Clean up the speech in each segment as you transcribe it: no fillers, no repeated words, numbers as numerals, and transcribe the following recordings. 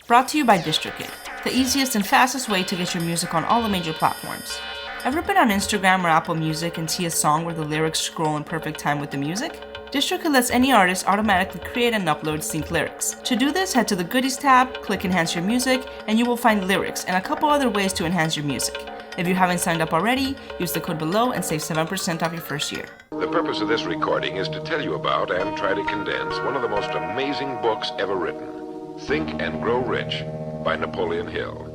Brought to you by Distri, the easiest and fastest way to get your music on all the major platforms. Ever been on Instagram or Apple Music and see a song where the lyrics scroll in perfect time with the music? Distri lets any artist automatically create and upload synced lyrics. To do this, head to the Goodies tab, click Enhance Your Music, and you will find lyrics and a couple other ways to enhance your music. If you haven't signed up already, use the code below and save 7% off your first year. The purpose of this recording is to tell you about and try to condense one of the most amazing books ever written, Think and Grow Rich by Napoleon Hill.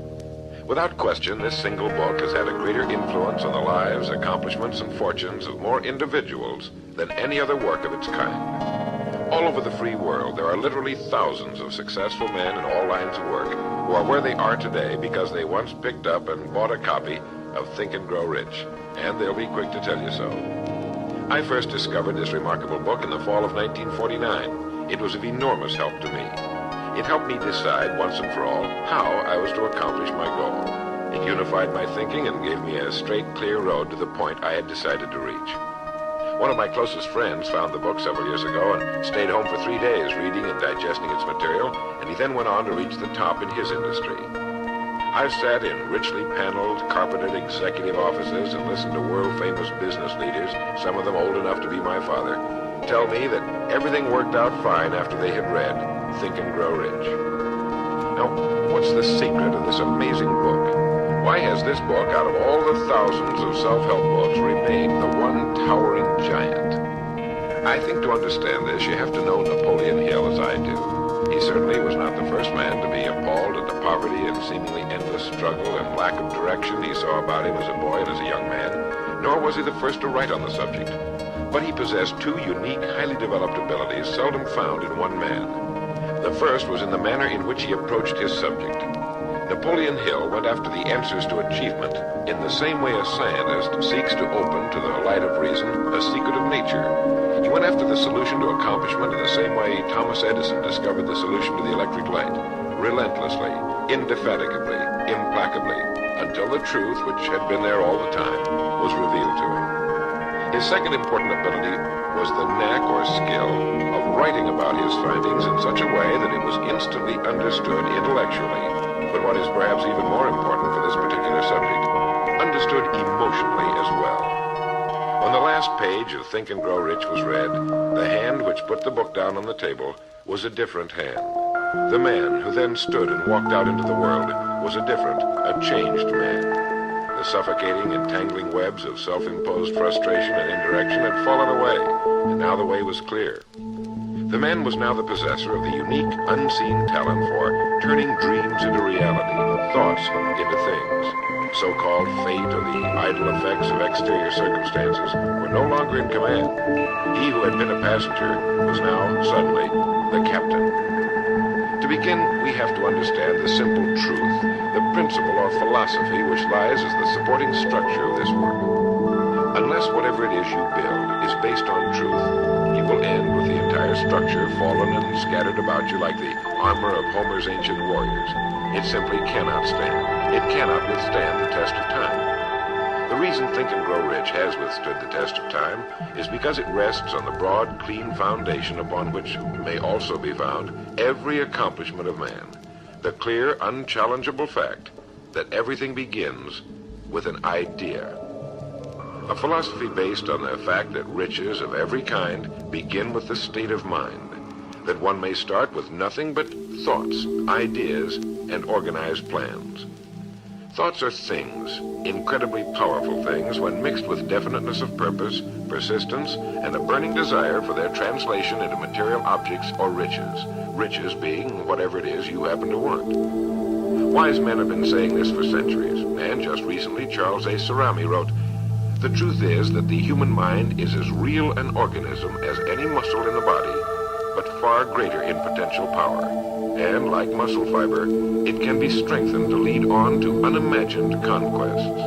Without question, this single book has had a greater influence on the lives, accomplishments, and fortunes of more individuals than any other work of its kind. All over the free world, there are literally thousands of successful men in all lines of work who are where they are today because they once picked up and bought a copy of Think and Grow Rich, and they'll be quick to tell you so. I first discovered this remarkable book in the fall of 1949. It was of enormous help to me. It helped me decide once and for all how I was to accomplish my goal. It unified my thinking and gave me a straight, clear road to the point I had decided to reach. One of my closest friends found the book several years ago and stayed home for 3 days reading and digesting its material, and he then went on to reach the top in his industry. I've sat in richly paneled, carpeted executive offices and listened to world-famous business leaders, some of them old enough to be my father, tell me that everything worked out fine after they had read Think and Grow Rich. Now, what's the secret of this amazing book? Why has this book, out of all the thousands of self-help books, remained the one towering giant? I think to understand this, you have to know Napoleon Hill as I do. He certainly was not the first man to be appalled at the poverty and seemingly endless struggle and lack of direction he saw about him as a boy and as a young man, nor was he the first to write on the subject. But he possessed two unique, highly developed abilities seldom found in one man. The first was in the manner in which he approached his subject. Napoleon Hill went after the answers to achievement in the same way a scientist seeks to open to the light of reason a secret of nature. He went after the solution to accomplishment in the same way Thomas Edison discovered the solution to the electric light, relentlessly, indefatigably, implacably, until the truth, which had been there all the time, was revealed to him. His second important ability was the knack or skill of writing about his findings in such a way that it was instantly understood intellectually, but what is perhaps even more important for this particular subject, understood emotionally as well. When the last page of Think and Grow Rich was read, the hand which put the book down on the table was a different hand. The man who then stood and walked out into the world was a different, a changed man. The suffocating, entangling webs of self-imposed frustration and indirection had fallen away, and now the way was clear. The man was now the possessor of the unique, unseen talent for turning dreams into reality, thoughts into things. So-called fate or the idle effects of exterior circumstances were no longer in command. He who had been a passenger was now, suddenly, the captain. To begin, we have to understand the simple truth, the principle or philosophy which lies as the supporting structure of this work. Unless whatever it is you build is based on truth, you will end with the entire structure fallen and scattered about you like the armor of Homer's ancient warriors. It simply cannot stand. It cannot withstand the test of time. The reason Think and Grow Rich has withstood the test of time is because it rests on the broad, clean foundation upon which may also be found every accomplishment of man. The clear, unchallengeable fact that everything begins with an idea. A philosophy based on the fact that riches of every kind begin with the state of mind, that one may start with nothing but thoughts, ideas, and organized plans. Thoughts are things, incredibly powerful things, when mixed with definiteness of purpose, persistence, and a burning desire for their translation into material objects or riches, riches being whatever it is you happen to want. Wise men have been saying this for centuries, and just recently Charles A. Cerami wrote, "The truth is that the human mind is as real an organism as any muscle in the body, but far greater in potential power. And like muscle fiber, it can be strengthened to lead on to unimagined conquests."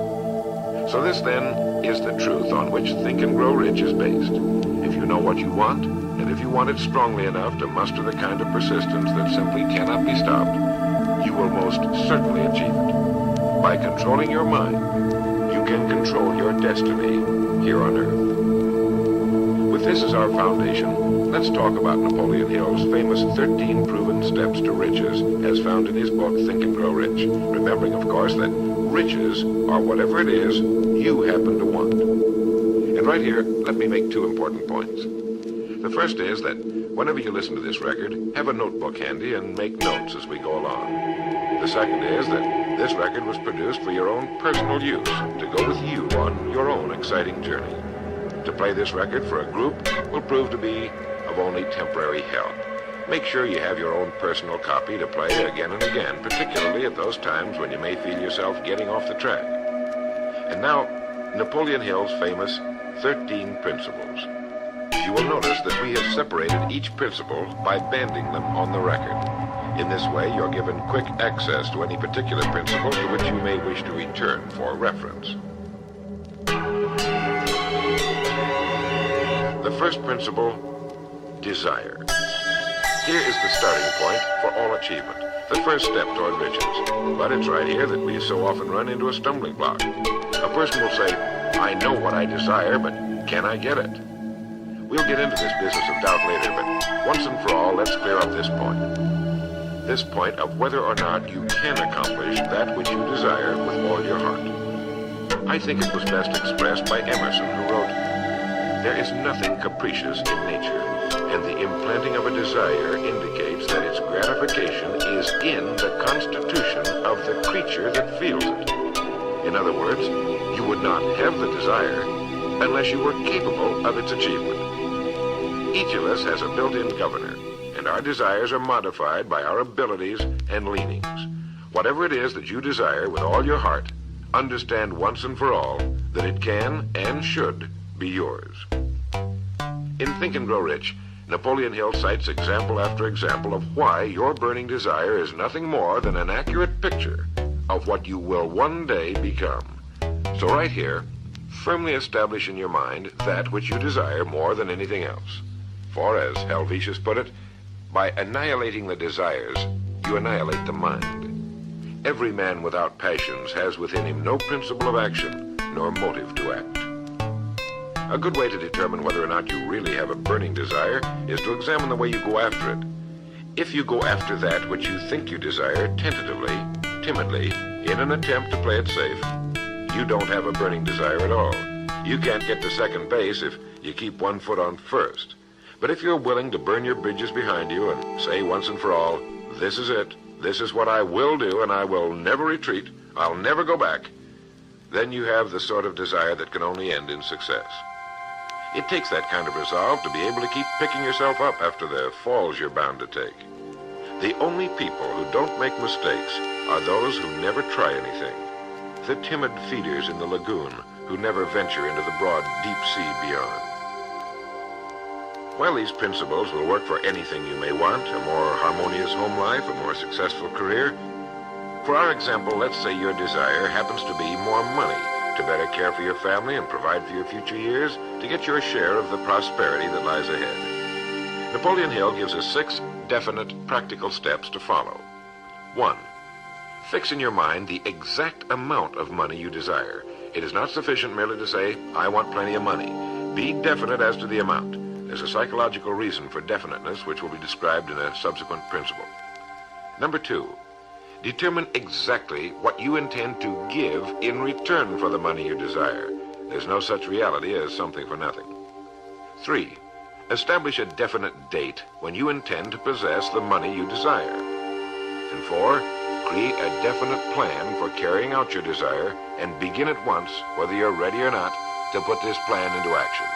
So this, then, is the truth on which Think and Grow Rich is based. If you know what you want, and if you want it strongly enough to muster the kind of persistence that simply cannot be stopped, you will most certainly achieve it. By controlling your mind, you can control your destiny here on Earth. With this as our foundation, let's talk about Napoleon Hill's famous 13 proven steps to riches as found in his book Think and Grow Rich, remembering, of course, that riches are whatever it is you happen to want. And right here, let me make two important points. The first is that whenever you listen to this record, have a notebook handy and make notes as we go along. The second is that this record was produced for your own personal use, to go with you on your own exciting journey. To play this record for a group will prove to be of only temporary help. Make sure you have your own personal copy to play again and again, particularly at those times when you may feel yourself getting off the track. And now, Napoleon Hill's famous 13 principles. You will notice that we have separated each principle by banding them on the record. In this way, you're given quick access to any particular principle to which you may wish to return for reference. The first principle, desire. Here is the starting point for all achievement, the first step toward riches. But it's right here that we so often run into a stumbling block. A person will say, I know what I desire, but can I get it? We'll get into this business of doubt later, but once and for all, let's clear up this point. This point of whether or not you can accomplish that which you desire with all your heart. I think it was best expressed by Emerson, who wrote, there is nothing capricious in nature, and the implanting of a desire indicates that its gratification is in the constitution of the creature that feels it. In other words, you would not have the desire unless you were capable of its achievement. Each of us has a built-in governor, and our desires are modified by our abilities and leanings. Whatever it is that you desire with all your heart, understand once and for all that it can and should be yours. In Think and Grow Rich, Napoleon Hill cites example after example of why your burning desire is nothing more than an accurate picture of what you will one day become. So right here, firmly establish in your mind that which you desire more than anything else. For, as Helvetius put it, by annihilating the desires, you annihilate the mind. Every man without passions has within him no principle of action, nor motive to act. A good way to determine whether or not you really have a burning desire is to examine the way you go after it. If you go after that which you think you desire tentatively, timidly, in an attempt to play it safe, you don't have a burning desire at all. You can't get to second base if you keep one foot on first. But if you're willing to burn your bridges behind you and say once and for all, this is it, this is what I will do, and I will never retreat, I'll never go back, then you have the sort of desire that can only end in success. It takes that kind of resolve to be able to keep picking yourself up after the falls you're bound to take. The only people who don't make mistakes are those who never try anything. The timid feeders in the lagoon who never venture into the broad, deep sea beyond. While these principles will work for anything you may want, a more harmonious home life, a more successful career, for our example, let's say your desire happens to be more money, to better care for your family and provide for your future years, to get your share of the prosperity that lies ahead. Napoleon Hill gives us 6 definite, practical steps to follow. 1. Fix in your mind the exact amount of money you desire. It is not sufficient merely to say, I want plenty of money. Be definite as to the amount. There's a psychological reason for definiteness, which will be described in a subsequent principle. Number 2. Determine exactly what you intend to give in return for the money you desire. There's no such reality as something for nothing. 3. Establish a definite date when you intend to possess the money you desire. And 4. Create a definite plan for carrying out your desire and begin at once, whether you're ready or not, to put this plan into action.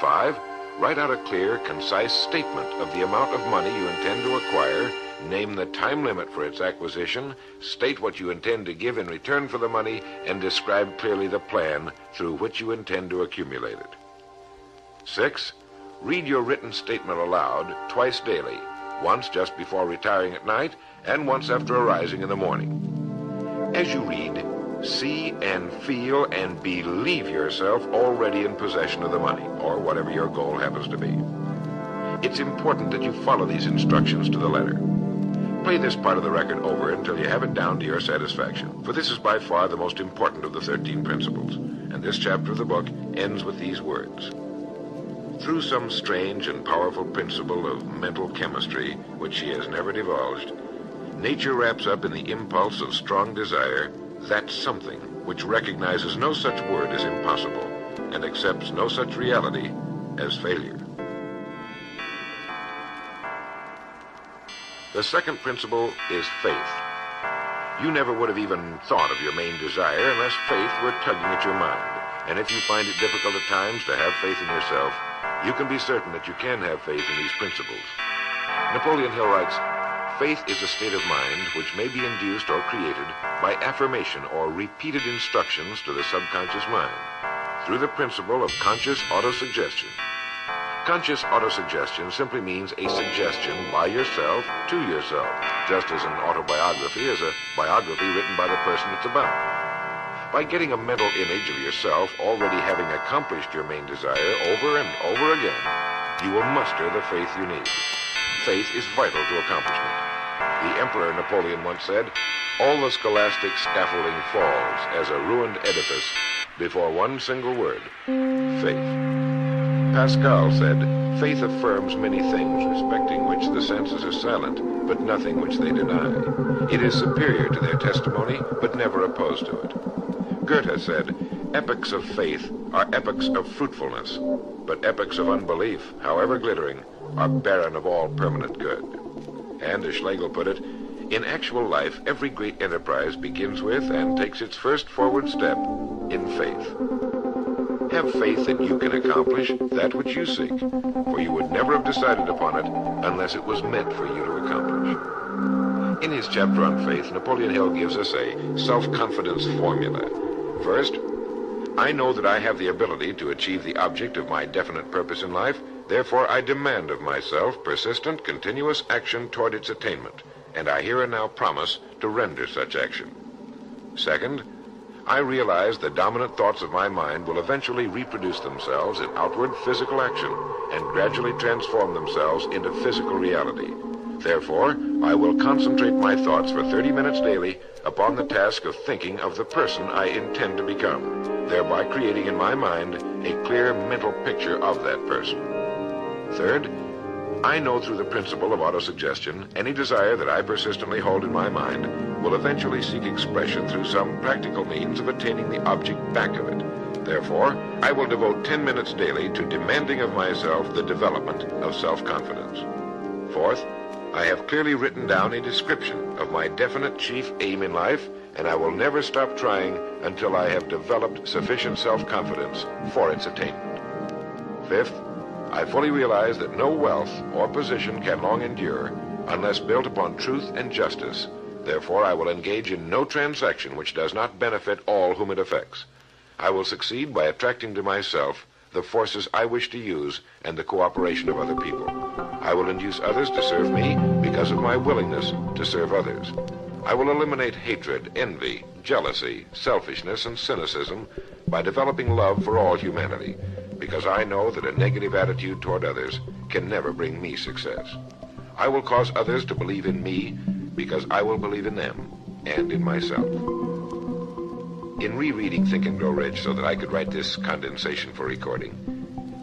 5. Write out a clear, concise statement of the amount of money you intend to acquire. Name the time limit for its acquisition, state what you intend to give in return for the money, and describe clearly the plan through which you intend to accumulate it. 6. Read your written statement aloud twice daily, once just before retiring at night, and once after arising in the morning. As you read, see and feel and believe yourself already in possession of the money, or whatever your goal happens to be. It's important that you follow these instructions to the letter. Play this part of the record over until you have it down to your satisfaction, for this is by far the most important of the 13 principles, and this chapter of the book ends with these words. Through some strange and powerful principle of mental chemistry, which she has never divulged, nature wraps up in the impulse of strong desire that something which recognizes no such word as impossible and accepts no such reality as failure. The second principle is faith. You never would have even thought of your main desire unless faith were tugging at your mind. And if you find it difficult at times to have faith in yourself, you can be certain that you can have faith in these principles. Napoleon Hill writes, "Faith is a state of mind which may be induced or created by affirmation or repeated instructions to the subconscious mind through the principle of conscious autosuggestion." Conscious autosuggestion simply means a suggestion by yourself to yourself, just as an autobiography is a biography written by the person it's about. By getting a mental image of yourself already having accomplished your main desire over and over again, you will muster the faith you need. Faith is vital to accomplishment. The Emperor Napoleon once said, "All the scholastic scaffolding falls as a ruined edifice before one single word, faith." Pascal said, "Faith affirms many things respecting which the senses are silent, but nothing which they deny. It is superior to their testimony, but never opposed to it." Goethe said, "Epochs of faith are epochs of fruitfulness, but epochs of unbelief, however glittering, are barren of all permanent good." And as Schlegel put it, "In actual life, every great enterprise begins with and takes its first forward step in faith." Have faith that you can accomplish that which you seek, for you would never have decided upon it unless it was meant for you to accomplish. In his chapter on faith, Napoleon Hill gives us a self-confidence formula. First, I know that I have the ability to achieve the object of my definite purpose in life, therefore I demand of myself persistent, continuous action toward its attainment, and I here and now promise to render such action. Second, I realize the dominant thoughts of my mind will eventually reproduce themselves in outward physical action and gradually transform themselves into physical reality. Therefore, I will concentrate my thoughts for 30 minutes daily upon the task of thinking of the person I intend to become, thereby creating in my mind a clear mental picture of that person. Third, I know through the principle of autosuggestion, any desire that I persistently hold in my mind will eventually seek expression through some practical means of attaining the object back of it. Therefore, I will devote 10 minutes daily to demanding of myself the development of self-confidence. Fourth, I have clearly written down a description of my definite chief aim in life, and I will never stop trying until I have developed sufficient self-confidence for its attainment. Fifth, I fully realize that no wealth or position can long endure unless built upon truth and justice. Therefore, I will engage in no transaction which does not benefit all whom it affects. I will succeed by attracting to myself the forces I wish to use and the cooperation of other people. I will induce others to serve me because of my willingness to serve others. I will eliminate hatred, envy, jealousy, selfishness, and cynicism by developing love for all humanity, because I know that a negative attitude toward others can never bring me success. I will cause others to believe in me because I will believe in them and in myself. In rereading Think and Grow Rich so that I could write this condensation for recording,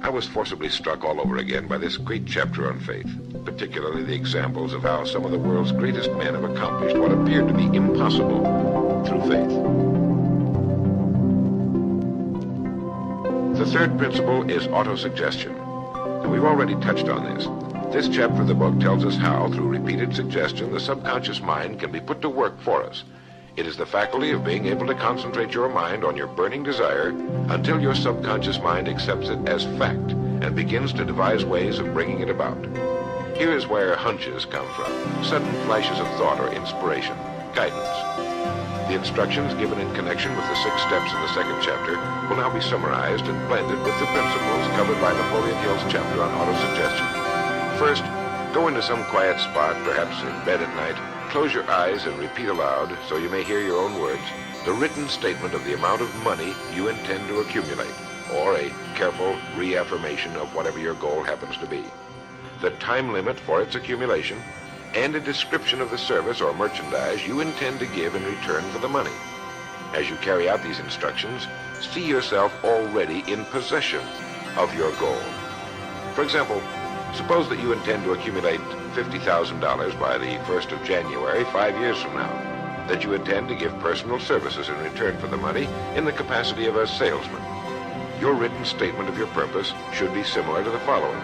I was forcibly struck all over again by this great chapter on faith, particularly the examples of how some of the world's greatest men have accomplished what appeared to be impossible through faith. The third principle is autosuggestion, and we've already touched on this. This chapter of the book tells us how, through repeated suggestion, the subconscious mind can be put to work for us. It is the faculty of being able to concentrate your mind on your burning desire until your subconscious mind accepts it as fact and begins to devise ways of bringing it about. Here is where hunches come from, sudden flashes of thought or inspiration, guidance. The instructions given in connection with the 6 steps in the second chapter will now be summarized and blended with the principles covered by Napoleon Hill's chapter on autosuggestion. First, go into some quiet spot, perhaps in bed at night, close your eyes and repeat aloud, so you may hear your own words, the written statement of the amount of money you intend to accumulate, or a careful reaffirmation of whatever your goal happens to be, the time limit for its accumulation, and a description of the service or merchandise you intend to give in return for the money. As you carry out these instructions, see yourself already in possession of your goal. For example, suppose that you intend to accumulate $50,000 by the 1st of January 5 years from now, that you intend to give personal services in return for the money in the capacity of a salesman. Your written statement of your purpose should be similar to the following.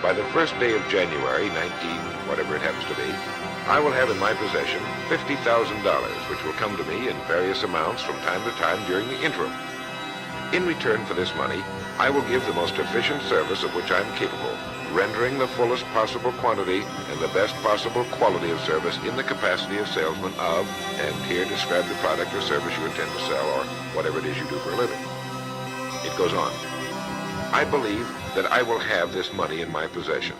By the first day of January 19, whatever it happens to be, I will have in my possession $50,000, which will come to me in various amounts from time to time during the interim. In return for this money, I will give the most efficient service of which I am capable, rendering the fullest possible quantity and the best possible quality of service in the capacity of salesman of, and here describe the product or service you intend to sell or whatever it is you do for a living. It goes on. I believe that I will have this money in my possession.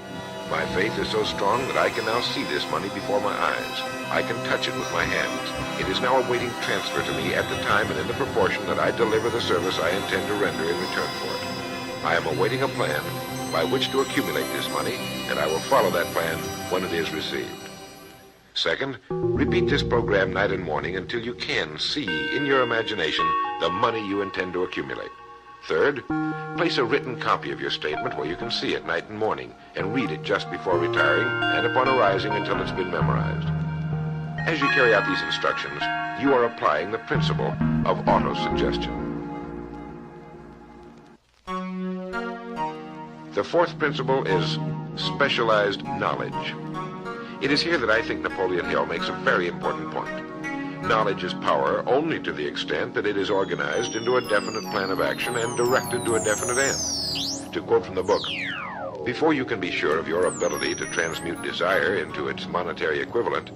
My faith is so strong that I can now see this money before my eyes. I can touch it with my hands. It is now awaiting transfer to me at the time and in the proportion that I deliver the service I intend to render in return for it. I am awaiting a plan by which to accumulate this money, and I will follow that plan when it is received. Second, repeat this program night and morning until you can see in your imagination the money you intend to accumulate. Third, place a written copy of your statement where you can see it night and morning and read it just before retiring and upon arising until it's been memorized. As you carry out these instructions, you are applying the principle of autosuggestion. The fourth principle is specialized knowledge. It is here that I think Napoleon Hill makes a very important point. Knowledge is power only to the extent that it is organized into a definite plan of action and directed to a definite end. To quote from the book, before you can be sure of your ability to transmute desire into its monetary equivalent,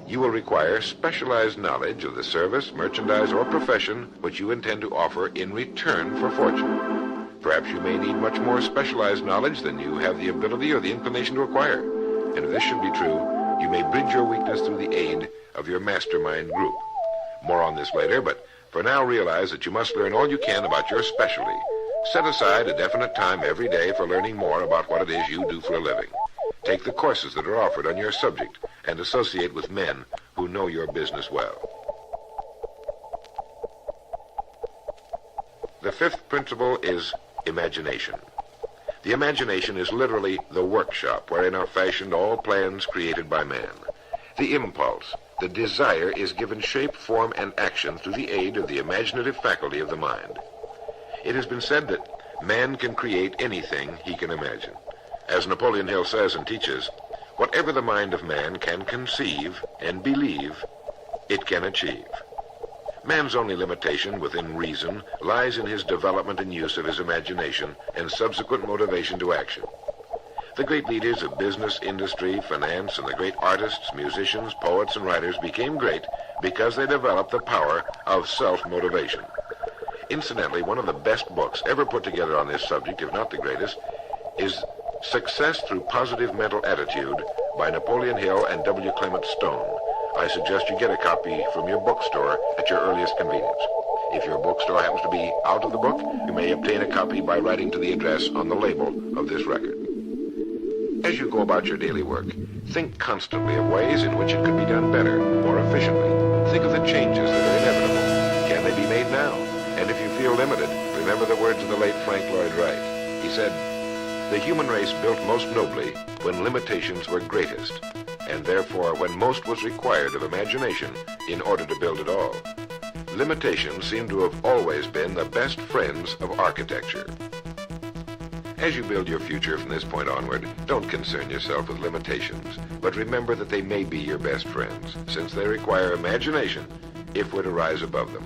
you will require specialized knowledge of the service, merchandise, or profession which you intend to offer in return for fortune. Perhaps you may need much more specialized knowledge than you have the ability or the inclination to acquire. And if this should be true, you may bridge your weakness through the aid of your mastermind group. More on this later, but for now realize that you must learn all you can about your specialty. Set aside a definite time every day for learning more about what it is you do for a living. Take the courses that are offered on your subject and associate with men who know your business well. The fifth principle is imagination. The imagination is literally the workshop wherein are fashioned all plans created by man. The impulse, the desire, is given shape, form, and action through the aid of the imaginative faculty of the mind. It has been said that man can create anything he can imagine. As Napoleon Hill says and teaches, whatever the mind of man can conceive and believe, it can achieve. Man's only limitation within reason lies in his development and use of his imagination and subsequent motivation to action. The great leaders of business, industry, finance, and the great artists, musicians, poets, and writers became great because they developed the power of self-motivation. Incidentally, one of the best books ever put together on this subject, if not the greatest, is Success Through Positive Mental Attitude by Napoleon Hill and W. Clement Stone. I suggest you get a copy from your bookstore at your earliest convenience. If your bookstore happens to be out of the book, you may obtain a copy by writing to the address on the label of this record. As you go about your daily work, think constantly of ways in which it could be done better, more efficiently. Think of the changes that are inevitable. Can they be made now? And if you feel limited, remember the words of the late Frank Lloyd Wright. He said, "The human race built most nobly when limitations were greatest, and therefore when most was required of imagination in order to build it all. Limitations seem to have always been the best friends of architecture." As you build your future from this point onward, don't concern yourself with limitations, but remember that they may be your best friends, since they require imagination if we're to rise above them.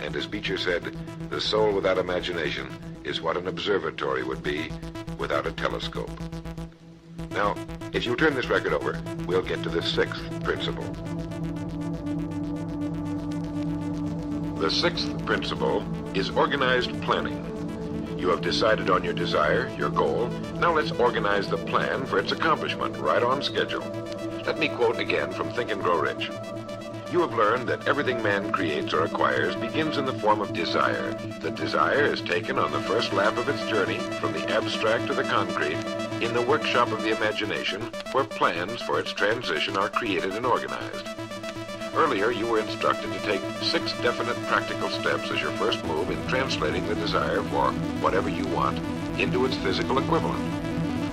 And as Beecher said, the soul without imagination is what an observatory would be without a telescope. Now, if you turn this record over, we'll get to the sixth principle. The sixth principle is organized planning. You have decided on your desire, your goal. Now let's organize the plan for its accomplishment right on schedule. Let me quote again from Think and Grow Rich. You have learned that everything man creates or acquires begins in the form of desire. The desire is taken on the first lap of its journey from the abstract to the concrete in the workshop of the imagination, where plans for its transition are created and organized. Earlier, you were instructed to take 6 definite practical steps as your first move in translating the desire for whatever you want into its physical equivalent.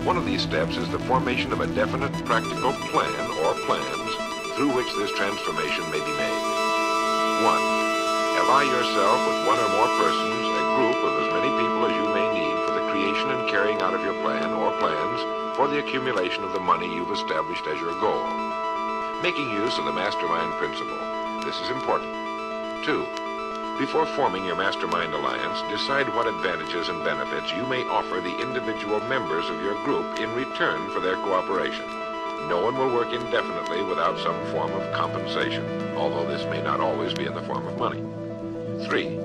One of these steps is the formation of a definite practical plan or plans through which this transformation may be made. 1. Ally yourself with one or more persons, a group of as many people as you may need for the creation and carrying out of your plan or plans for the accumulation of the money you've established as your goal. Making use of the mastermind principle. This is important. 2. Before forming your mastermind alliance, decide what advantages and benefits you may offer the individual members of your group in return for their cooperation. No one will work indefinitely without some form of compensation, although this may not always be in the form of money. 3.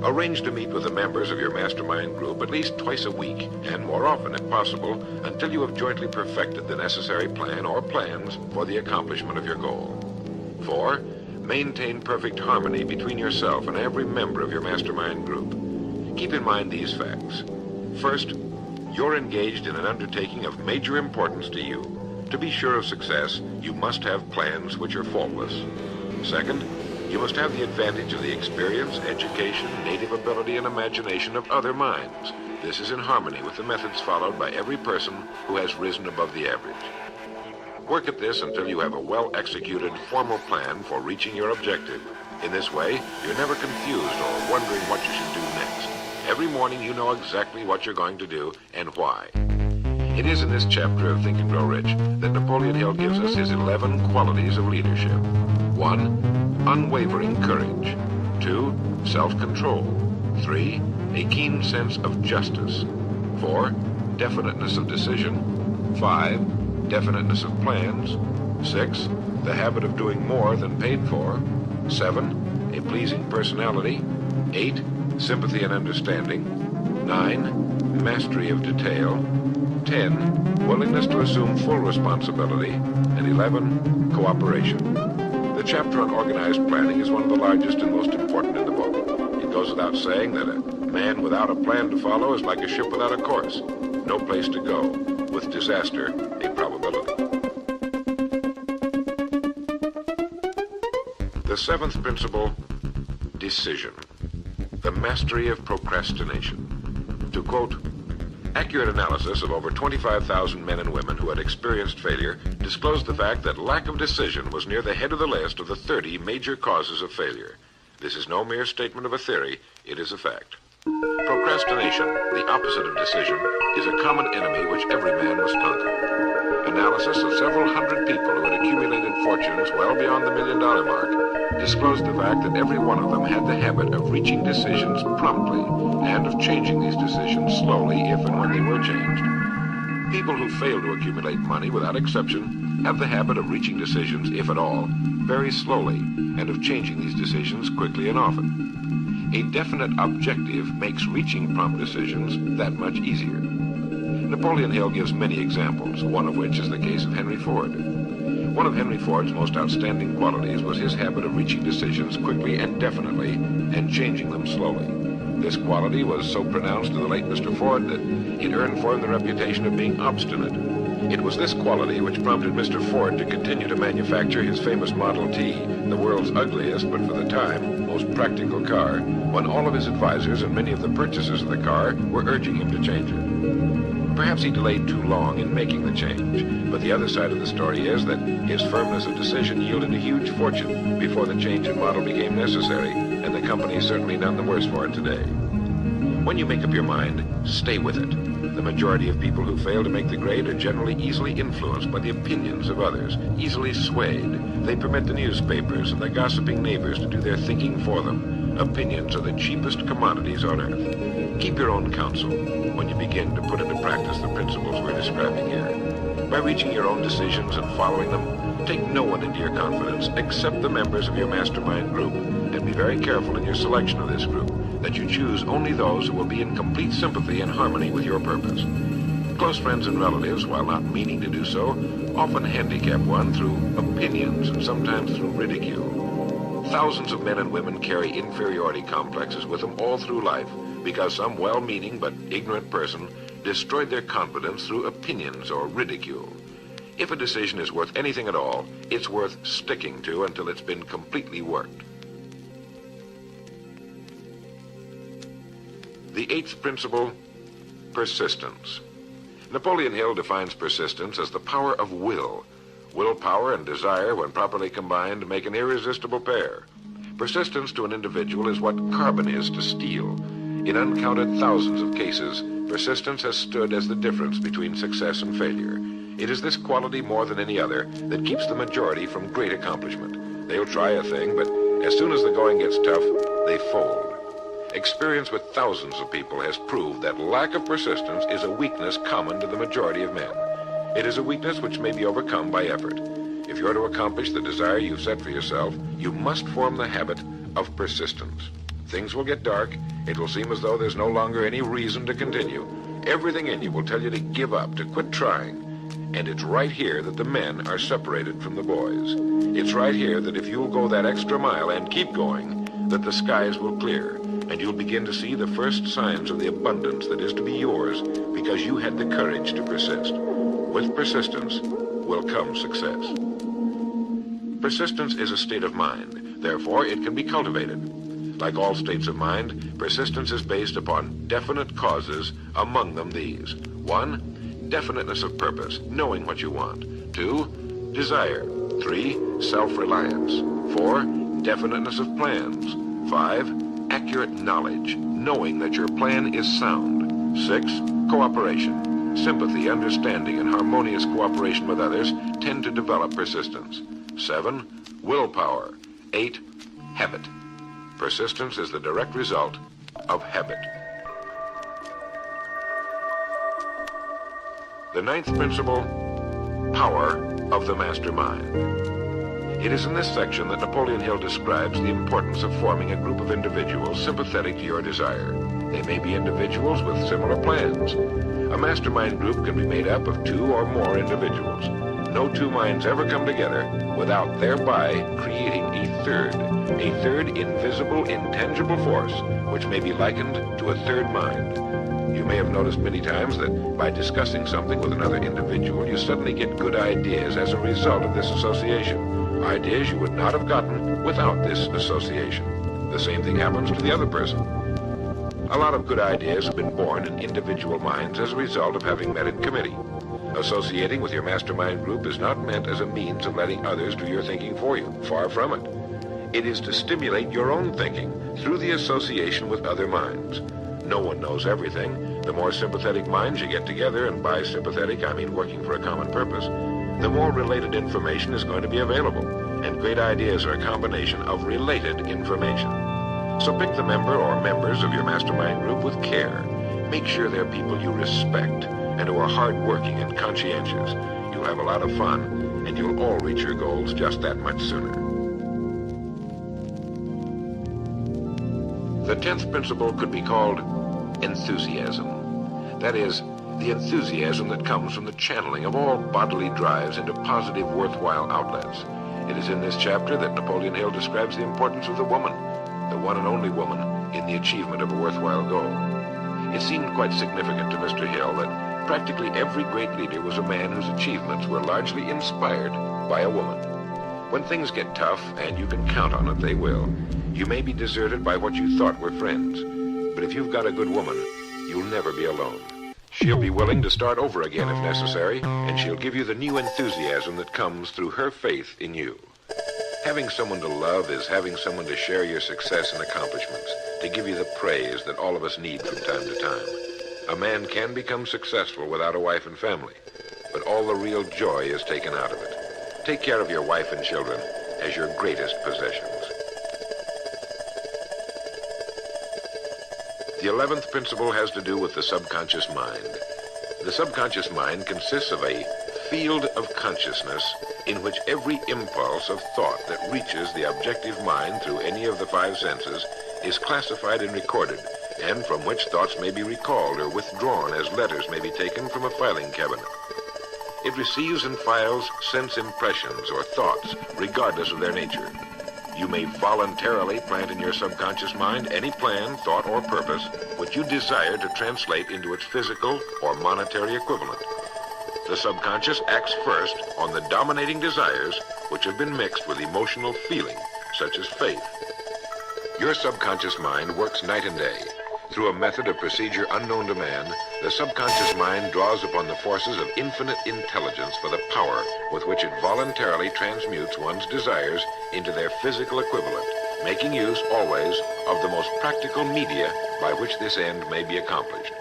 Arrange to meet with the members of your mastermind group at least twice a week, and more often if possible, until you have jointly perfected the necessary plan or plans for the accomplishment of your goal. 4. Maintain perfect harmony between yourself and every member of your mastermind group. Keep in mind these facts. First, you're engaged in an undertaking of major importance to you. To be sure of success, you must have plans which are faultless. Second, you must have the advantage of the experience, education, native ability, and imagination of other minds. This is in harmony with the methods followed by every person who has risen above the average. Work at this until you have a well-executed, formal plan for reaching your objective. In this way, you're never confused or wondering what you should do next. Every morning you know exactly what you're going to do and why. It is in this chapter of Think and Grow Rich that Napoleon Hill gives us his 11 qualities of leadership. 1. Unwavering courage. 2. Self-control. 3. A keen sense of justice. 4. Definiteness of decision. 5. Definiteness of plans. 6. The habit of doing more than paid for. 7. A pleasing personality. 8. Sympathy and understanding. 9. Mastery of detail. 10. Willingness to assume full responsibility. And 11. Cooperation. The chapter on organized planning is one of the largest and most important in the book. It goes without saying that a man without a plan to follow is like a ship without a course. No place to go, with disaster a probability. The 7th principle, decision. The mastery of procrastination. To quote, accurate analysis of over 25,000 men and women who had experienced failure disclosed the fact that lack of decision was near the head of the list of the 30 major causes of failure. This is no mere statement of a theory, it is a fact. Procrastination, the opposite of decision, is a common enemy which every man must conquer. Analysis of several hundred people who had accumulated fortunes well beyond the $1 million mark disclosed the fact that every one of them had the habit of reaching decisions promptly and of changing these decisions slowly if and when they were changed. People who fail to accumulate money without exception have the habit of reaching decisions, if at all, very slowly and of changing these decisions quickly and often. A definite objective makes reaching prompt decisions that much easier. Napoleon Hill gives many examples, one of which is the case of Henry Ford. One of Henry Ford's most outstanding qualities was his habit of reaching decisions quickly and definitely and changing them slowly. This quality was so pronounced to the late Mr. Ford that it earned for him the reputation of being obstinate. It was this quality which prompted Mr. Ford to continue to manufacture his famous Model T, the world's ugliest but for the time most practical car, when all of his advisors and many of the purchasers of the car were urging him to change it. Perhaps he delayed too long in making the change, but the other side of the story is that his firmness of decision yielded a huge fortune before the change in model became necessary, and the company is certainly none the worse for it today. When you make up your mind, stay with it. The majority of people who fail to make the grade are generally easily influenced by the opinions of others, easily swayed. They permit the newspapers and the gossiping neighbors to do their thinking for them. Opinions are the cheapest commodities on earth. Keep your own counsel when you begin to put into practice the principles we're describing here. By reaching your own decisions and following them, take no one into your confidence except the members of your mastermind group, and be very careful in your selection of this group, that you choose only those who will be in complete sympathy and harmony with your purpose. Close friends and relatives, while not meaning to do so, often handicap one through opinions and sometimes through ridicule. Thousands of men and women carry inferiority complexes with them all through life because some well-meaning but ignorant person destroyed their confidence through opinions or ridicule. If a decision is worth anything at all, it's worth sticking to until it's been completely worked. The 8th principle, persistence. Napoleon Hill defines persistence as the power of will. Willpower and desire, when properly combined, make an irresistible pair. Persistence to an individual is what carbon is to steel. In uncounted thousands of cases, persistence has stood as the difference between success and failure. It is this quality more than any other that keeps the majority from great accomplishment. They'll try a thing, but as soon as the going gets tough, they fold. Experience with thousands of people has proved that lack of persistence is a weakness common to the majority of men. It is a weakness which may be overcome by effort. If you're to accomplish the desire you've set for yourself, you must form the habit of persistence. Things will get dark. It will seem as though there's no longer any reason to continue. Everything in you will tell you to give up, to quit trying. And it's right here that the men are separated from the boys. It's right here that if you'll go that extra mile and keep going, that the skies will clear, and you'll begin to see the first signs of the abundance that is to be yours because you had the courage to persist. With persistence will come success. Persistence is a state of mind. Therefore, it can be cultivated. Like all states of mind, persistence is based upon definite causes, among them these. 1, definiteness of purpose, knowing what you want. 2, desire. 3, self-reliance. 4, definiteness of plans. 5, accurate knowledge, knowing that your plan is sound. 6, cooperation. Sympathy, understanding, and harmonious cooperation with others tend to develop persistence. 7, willpower. 8, habit. Persistence is the direct result of habit. The 9th principle, power of the mastermind. It is in this section that Napoleon Hill describes the importance of forming a group of individuals sympathetic to your desire. They may be individuals with similar plans. A mastermind group can be made up of 2 or more individuals. No 2 minds ever come together without thereby creating a third invisible, intangible force, which may be likened to a third mind. You may have noticed many times that by discussing something with another individual, you suddenly get good ideas as a result of this association. Ideas you would not have gotten without this association. The same thing happens to the other person. A lot of good ideas have been born in individual minds as a result of having met in committee. Associating with your mastermind group is not meant as a means of letting others do your thinking for you. Far from it. It is to stimulate your own thinking through the association with other minds. No one knows everything. The more sympathetic minds you get together, and by sympathetic I mean working for a common purpose, the more related information is going to be available. And great ideas are a combination of related information. So pick the member or members of your mastermind group with care. Make sure they're people you respect and who are hardworking and conscientious. You'll have a lot of fun, and you'll all reach your goals just that much sooner. The 10th principle could be called enthusiasm. That is, the enthusiasm that comes from the channeling of all bodily drives into positive, worthwhile outlets. It is in this chapter that Napoleon Hill describes the importance of the woman, the one and only woman, in the achievement of a worthwhile goal. It seemed quite significant to Mr. Hill that practically every great leader was a man whose achievements were largely inspired by a woman. When things get tough, and you can count on it, they will, you may be deserted by what you thought were friends. But if you've got a good woman, you'll never be alone. She'll be willing to start over again if necessary, and she'll give you the new enthusiasm that comes through her faith in you. Having someone to love is having someone to share your success and accomplishments, to give you the praise that all of us need from time to time. A man can become successful without a wife and family, but all the real joy is taken out of it. Take care of your wife and children as your greatest possessions. The 11th principle has to do with the subconscious mind. The subconscious mind consists of a field of consciousness in which every impulse of thought that reaches the objective mind through any of the 5 senses is classified and recorded, and from which thoughts may be recalled or withdrawn as letters may be taken from a filing cabinet. It receives and files sense impressions or thoughts, regardless of their nature. You may voluntarily plant in your subconscious mind any plan, thought, or purpose which you desire to translate into its physical or monetary equivalent. The subconscious acts first on the dominating desires which have been mixed with emotional feeling, such as faith. Your subconscious mind works night and day. Through a method of procedure unknown to man, the subconscious mind draws upon the forces of infinite intelligence for the power with which it voluntarily transmutes one's desires into their physical equivalent, making use always of the most practical media by which this end may be accomplished.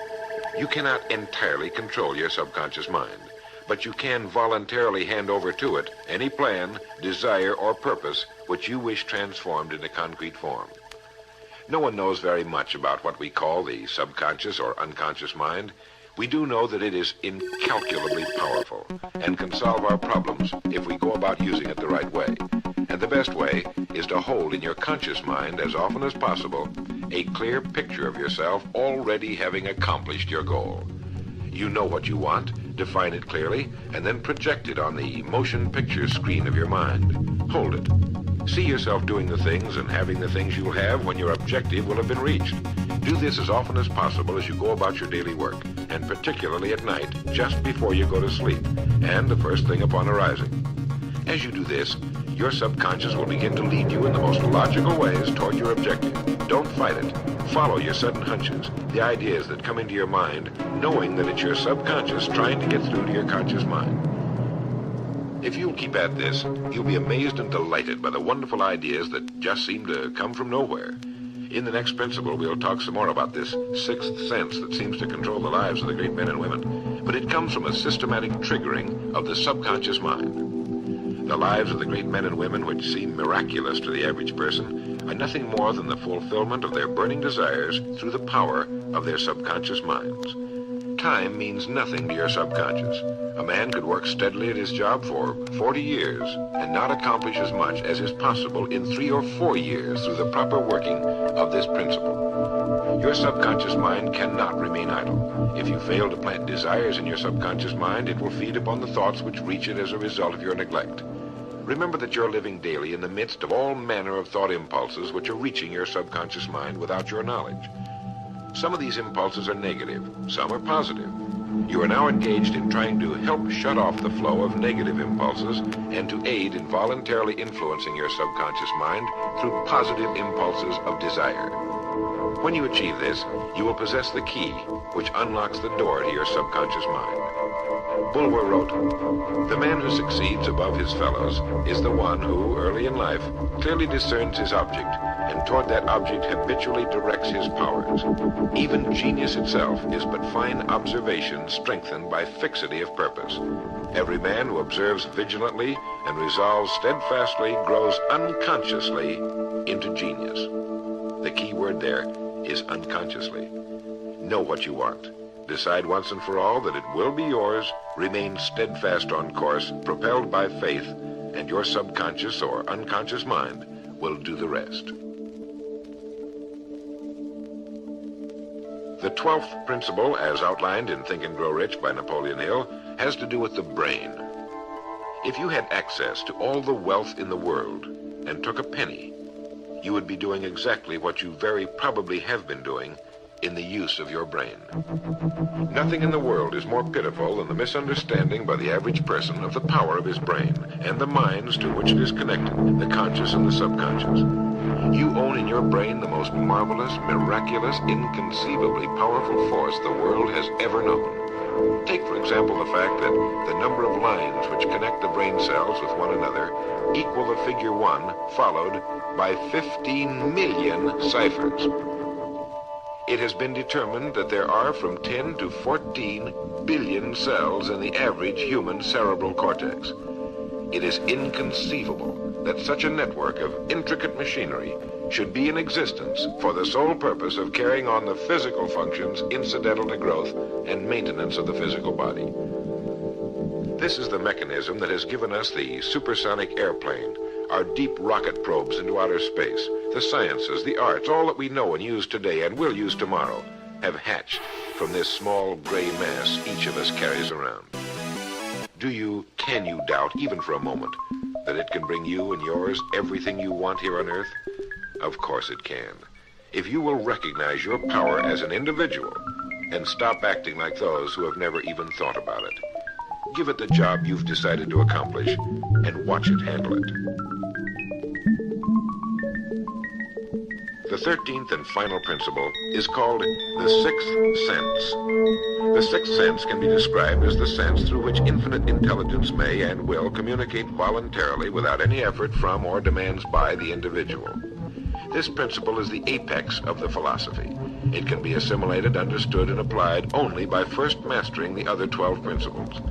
You cannot entirely control your subconscious mind, but you can voluntarily hand over to it any plan, desire, or purpose which you wish transformed into concrete form. No one knows very much about what we call the subconscious or unconscious mind. We do know that it is incalculably powerful and can solve our problems if we go about using it the right way. And the best way is to hold in your conscious mind as often as possible a clear picture of yourself already having accomplished your goal. You know what you want, define it clearly, and then project it on the motion picture screen of your mind. Hold it. See yourself doing the things and having the things you'll have when your objective will have been reached. Do this as often as possible as you go about your daily work, and particularly at night, just before you go to sleep, and the first thing upon arising. As you do this, your subconscious will begin to lead you in the most logical ways toward your objective. Don't fight it. Follow your sudden hunches, the ideas that come into your mind, knowing that it's your subconscious trying to get through to your conscious mind. If you'll keep at this, you'll be amazed and delighted by the wonderful ideas that just seem to come from nowhere. In the next principle, we'll talk some more about this sixth sense that seems to control the lives of the great men and women, but it comes from a systematic triggering of the subconscious mind. The lives of the great men and women, which seem miraculous to the average person, are nothing more than the fulfillment of their burning desires through the power of their subconscious minds. Time means nothing to your subconscious. A man could work steadily at his job for 40 years and not accomplish as much as is possible in 3 or 4 years through the proper working of this principle. Your subconscious mind cannot remain idle. If you fail to plant desires in your subconscious mind, it will feed upon the thoughts which reach it as a result of your neglect. Remember that you're living daily in the midst of all manner of thought impulses which are reaching your subconscious mind without your knowledge. Some of these impulses are negative, some are positive. You are now engaged in trying to help shut off the flow of negative impulses and to aid in voluntarily influencing your subconscious mind through positive impulses of desire. When you achieve this, you will possess the key which unlocks the door to your subconscious mind. Bulwer wrote, "The man who succeeds above his fellows is the one who, early in life, clearly discerns his object, and toward that object habitually directs his powers. Even genius itself is but fine observation strengthened by fixity of purpose. Every man who observes vigilantly and resolves steadfastly grows unconsciously into genius." The key word there is unconsciously. Know what you want. Decide once and for all that it will be yours, remain steadfast on course, propelled by faith, and your subconscious or unconscious mind will do the rest. The 12th principle, as outlined in Think and Grow Rich by Napoleon Hill, has to do with the brain. If you had access to all the wealth in the world and took a penny, you would be doing exactly what you very probably have been doing in the use of your brain. Nothing in the world is more pitiful than the misunderstanding by the average person of the power of his brain and the minds to which it is connected, the conscious and the subconscious. You own in your brain the most marvelous, miraculous, inconceivably powerful force the world has ever known. Take, for example, the fact that the number of lines which connect the brain cells with one another equal the figure 1 followed by 15 million ciphers. It has been determined that there are from 10 to 14 billion cells in the average human cerebral cortex. It is inconceivable that such a network of intricate machinery should be in existence for the sole purpose of carrying on the physical functions incidental to growth and maintenance of the physical body. This is the mechanism that has given us the supersonic airplane, our deep rocket probes into outer space, the sciences, the arts, all that we know and use today and will use tomorrow, have hatched from this small gray mass each of us carries around. Can you doubt, even for a moment, that it can bring you and yours everything you want here on Earth? Of course it can. If you will recognize your power as an individual and stop acting like those who have never even thought about it. Give it the job you've decided to accomplish and watch it handle it. The The 13th and final principle is called the sixth sense. The sixth sense can be described as the sense through which infinite intelligence may and will communicate voluntarily without any effort from or demands by the individual. This principle is the apex of the philosophy. It can be assimilated, understood, and applied only by first mastering the other 12 principles.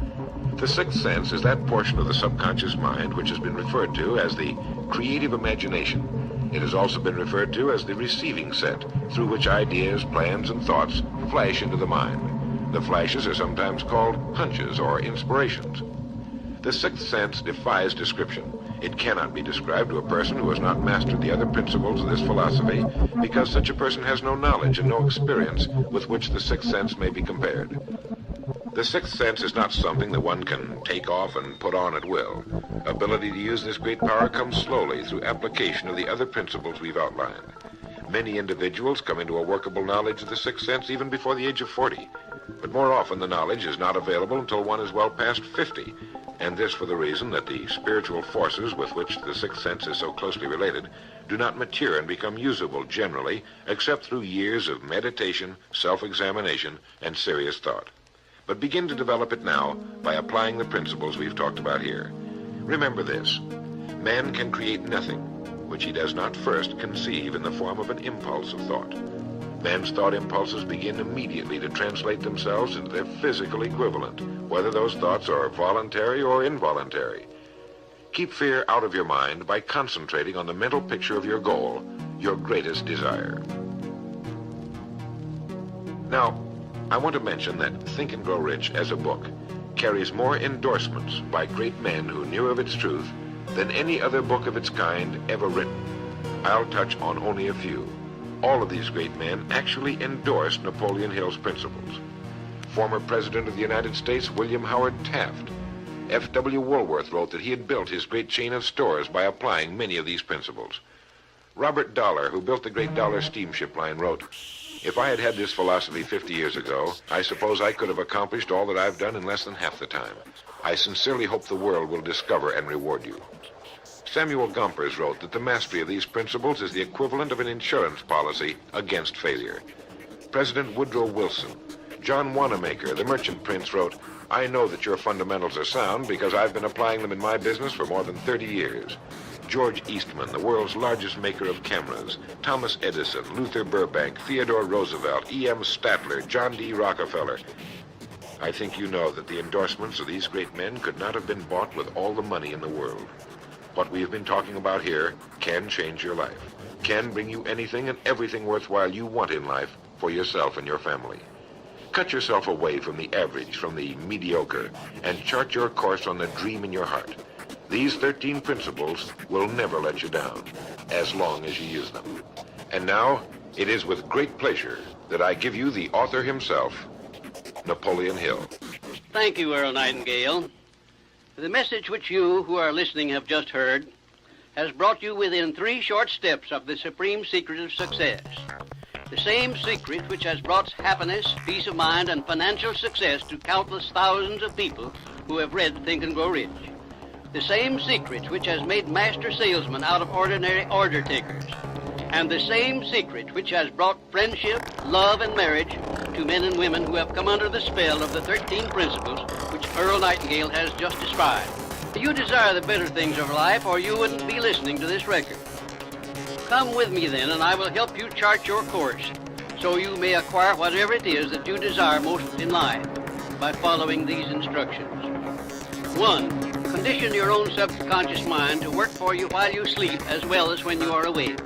The sixth sense is that portion of the subconscious mind which has been referred to as the creative imagination. It has also been referred to as the receiving set, through which ideas, plans, and thoughts flash into the mind. The flashes are sometimes called hunches or inspirations. The sixth sense defies description. It cannot be described to a person who has not mastered the other principles of this philosophy, because such a person has no knowledge and no experience with which the sixth sense may be compared. The sixth sense is not something that one can take off and put on at will. Ability to use this great power comes slowly through application of the other principles we've outlined. Many individuals come into a workable knowledge of the sixth sense even before the age of 40. But more often the knowledge is not available until one is well past 50. And this for the reason that the spiritual forces with which the sixth sense is so closely related do not mature and become usable generally except through years of meditation, self-examination, and serious thought. But begin to develop it now by applying the principles we've talked about here. Remember this: man can create nothing which he does not first conceive in the form of an impulse of thought. Man's thought impulses begin immediately to translate themselves into their physical equivalent, whether those thoughts are voluntary or involuntary. Keep fear out of your mind by concentrating on the mental picture of your goal, your greatest desire. Now, I want to mention that Think and Grow Rich as a book carries more endorsements by great men who knew of its truth than any other book of its kind ever written. I'll touch on only a few. All of these great men actually endorsed Napoleon Hill's principles. Former President of the United States, William Howard Taft. F.W. Woolworth wrote that he had built his great chain of stores by applying many of these principles. Robert Dollar, who built the great Dollar steamship line, wrote, "If I had had this philosophy 50 years ago, I suppose I could have accomplished all that I've done in less than half the time. I sincerely hope the world will discover and reward you." Samuel Gompers wrote that the mastery of these principles is the equivalent of an insurance policy against failure. President Woodrow Wilson. John Wanamaker, the merchant prince, wrote, "I know that your fundamentals are sound because I've been applying them in my business for more than 30 years. George Eastman, the world's largest maker of cameras, Thomas Edison, Luther Burbank, Theodore Roosevelt, E.M. Statler, John D. Rockefeller. I think you know that the endorsements of these great men could not have been bought with all the money in the world. What we have been talking about here can change your life, can bring you anything and everything worthwhile you want in life for yourself and your family. Cut yourself away from the average, from the mediocre, and chart your course on the dream in your heart. These 13 principles will never let you down, as long as you use them. And now, it is with great pleasure that I give you the author himself, Napoleon Hill. Thank you, Earl Nightingale. The message which you who are listening have just heard has brought you within 3 short steps of the supreme secret of success. The same secret which has brought happiness, peace of mind, and financial success to countless thousands of people who have read Think and Grow Rich. The same secret which has made master salesmen out of ordinary order takers. And the same secret which has brought friendship, love, and marriage to men and women who have come under the spell of the 13 principles which Earl Nightingale has just described. You desire the better things of life, or you wouldn't be listening to this record. Come with me then, and I will help you chart your course so you may acquire whatever it is that you desire most in life by following these instructions. 1. Condition your own subconscious mind to work for you while you sleep as well as when you are awake.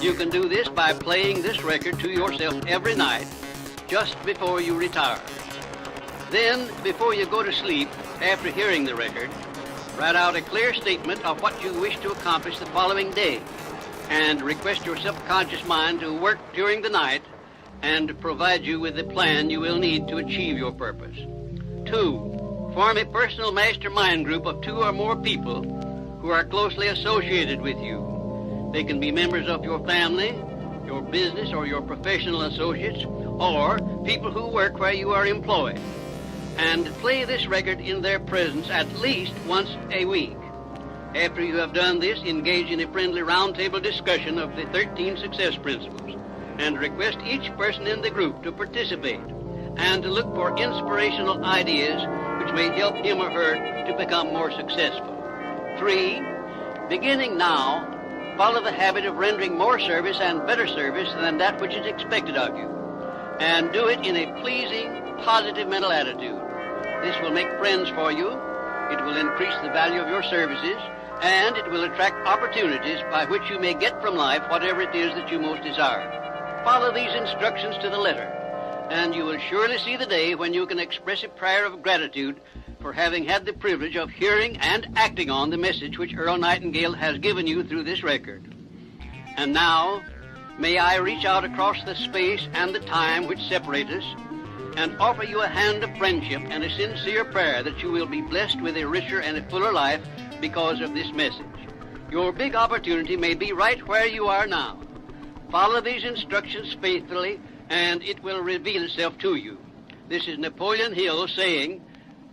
You can do this by playing this record to yourself every night, just before you retire. Then, before you go to sleep, after hearing the record, write out a clear statement of what you wish to accomplish the following day, and request your subconscious mind to work during the night and provide you with the plan you will need to achieve your purpose. 2. Form a personal mastermind group of 2 or more people who are closely associated with you. They can be members of your family, your business, or your professional associates, or people who work where you are employed. And play this record in their presence at least once a week. After you have done this, engage in a friendly roundtable discussion of the 13 success principles and request each person in the group to participate and to look for inspirational ideas which may help him or her to become more successful. 3, beginning now, follow the habit of rendering more service and better service than that which is expected of you, and do it in a pleasing, positive mental attitude. This will make friends for you, it will increase the value of your services, and it will attract opportunities by which you may get from life whatever it is that you most desire. Follow these instructions to the letter, and you will surely see the day when you can express a prayer of gratitude for having had the privilege of hearing and acting on the message which Earl Nightingale has given you through this record. And now, may I reach out across the space and the time which separate us and offer you a hand of friendship and a sincere prayer that you will be blessed with a richer and a fuller life because of this message. Your big opportunity may be right where you are now. Follow these instructions faithfully, and it will reveal itself to you. This is Napoleon Hill saying,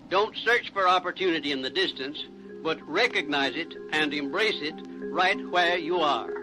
don't search for opportunity in the distance, but recognize it and embrace it right where you are.